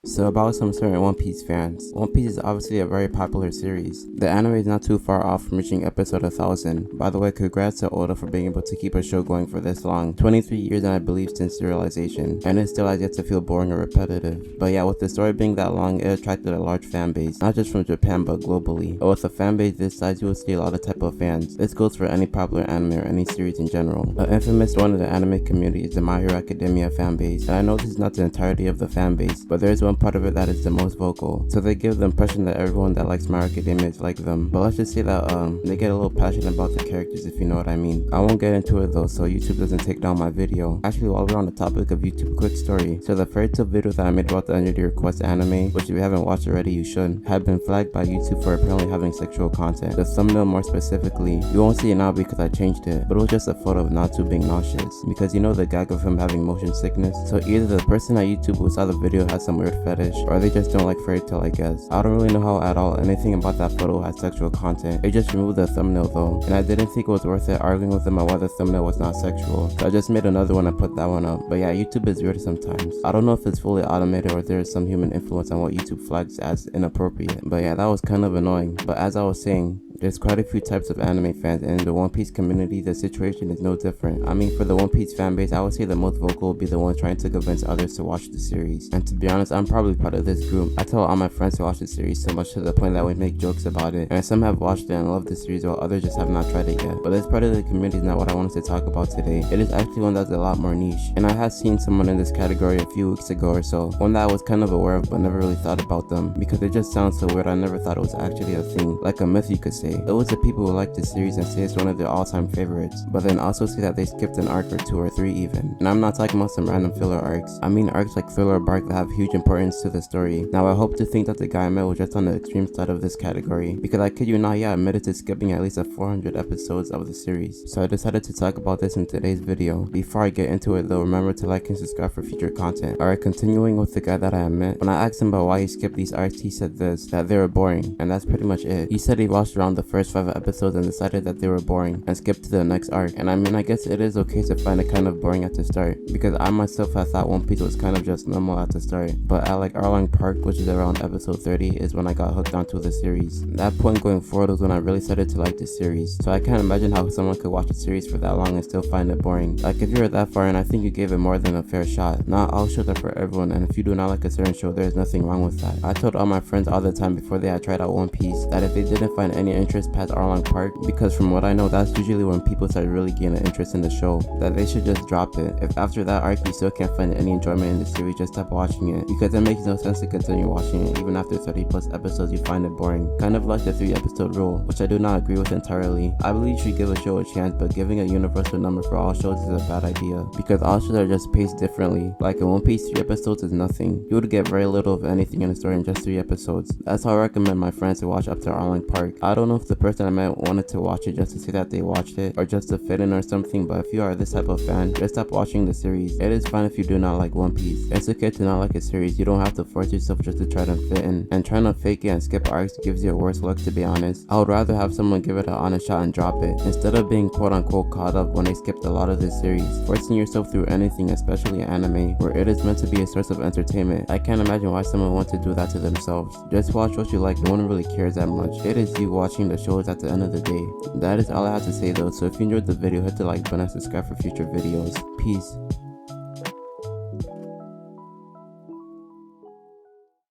So about some certain One Piece fans. One Piece is obviously a very popular series. The anime is not too far off from reaching episode 1000. By the way, congrats to Oda for being able to keep a show going for this long. 23 years and I believe since serialization. And it still has yet to feel boring or repetitive. But yeah, with the story being that long, it attracted a large fan base. Not just from Japan but globally. But with a fan base this size, you will see a lot of type of fans. This goes for any popular anime or any series in general. An infamous one in the anime community is the My Hero Academia fan base. And I know this is not the entirety of the fan base, but there is one part of it that is the most vocal. So they give the impression that everyone that likes My Hero Academia is like them. But let's just say that they get a little passionate about the characters, if you know what I mean. I won't get into it though, so YouTube doesn't take down my video. Actually, while we're on the topic of YouTube, quick story. So the fairy tale video that I made about the Energy Request anime, which if you haven't watched already you should, had been flagged by YouTube for apparently having sexual content. The thumbnail more specifically, you won't see it now because I changed it, but it was just a photo of Natsu being nauseous. Because you know the gag of him having motion sickness? So either the person at YouTube who saw the video has some weird fetish, or they just don't like fairy tale, I guess. I don't really know how at all anything about that photo had sexual content. They just removed the thumbnail though, and I didn't think it was worth it arguing with them on why the thumbnail was not sexual. So I just made another one and put that one up. But yeah, YouTube is weird sometimes. I don't know if it's fully automated or there is some human influence on what YouTube flags as inappropriate. But yeah, that was kind of annoying. But as I was saying, there's quite a few types of anime fans, and in the One Piece community, the situation is no different. I mean, for the One Piece fan base, I would say the most vocal will be the one trying to convince others to watch the series. And to be honest, I'm probably part of this group. I tell all my friends to watch the series so much to the point that we make jokes about it. And some have watched it and love the series while others just have not tried it yet. But this part of the community is not what I wanted to talk about today. It is actually one that's a lot more niche. And I had seen someone in this category a few weeks ago or so. One that I was kind of aware of but never really thought about them. Because it just sounds so weird, I never thought it was actually a thing. Like a myth you could say. It was the people who like the series and say it's one of their all-time favorites, but then also say that they skipped an arc or 2 or 3 even. And I'm not talking about some random filler arcs. I mean arcs like Thriller Bark that have huge importance to the story. Now I hope to think that the guy I met was just on the extreme side of this category, because I kid you not, yeah, I admitted to skipping at least 400 episodes of the series. So I decided to talk about this in today's video. Before I get into it though, remember to like and subscribe for future content. Alright, continuing with the guy that I met. When I asked him about why he skipped these arcs, he said this, that they were boring, and that's pretty much it. He said he watched around the first 5 episodes and decided that they were boring and skipped to the next arc. And I mean, I guess it is okay to find it kind of boring at the start, because I myself had thought One Piece was kind of just normal at the start, but at like Arlong Park, which is around episode 30, is when I got hooked onto the series. That point going forward was when I really started to like the series. So I can't imagine how someone could watch a series for that long and still find it boring. Like if you're that far in, I think you gave it more than a fair shot. Not all shows are for everyone, and if you do not like a certain show, there's nothing wrong with that. I told all my friends all the time before they had tried out One Piece that if they didn't find any interest past Arlong Park, because from what I know that's usually when people start really gaining interest in the show, that they should just drop it. If after that arc you still can't find any enjoyment in the series, just stop watching it, because it makes no sense to continue watching it even after 30 plus episodes you find it boring. Kind of like the 3 episode rule, which I do not agree with entirely. I believe you should give a show a chance, but giving a universal number for all shows is a bad idea, because all shows are just paced differently. Like in One Piece, 3 episodes is nothing. You would get very little of anything in the story in just 3 episodes. That's how I recommend my friends to watch up to Arlong Park. I don't know if the person I met wanted to watch it just to say that they watched it or just to fit in or something, but if you are this type of fan, just stop watching the series. It is fine if you do not like One Piece. It's okay to not like a series. You don't have to force yourself just to try to fit in, and trying to fake it and skip arcs gives you a worse look, to be honest. I would rather have someone give it an honest shot and drop it, instead of being quote unquote caught up when they skipped a lot of this series. Forcing yourself through anything, especially anime, where it is meant to be a source of entertainment, I can't imagine why someone wants to do that to themselves. Just watch what you like, no one really cares that much. It is you watching the shows at the end of the day. That is all I have to say though, so if you enjoyed the video, hit the like button and subscribe for future videos. Peace.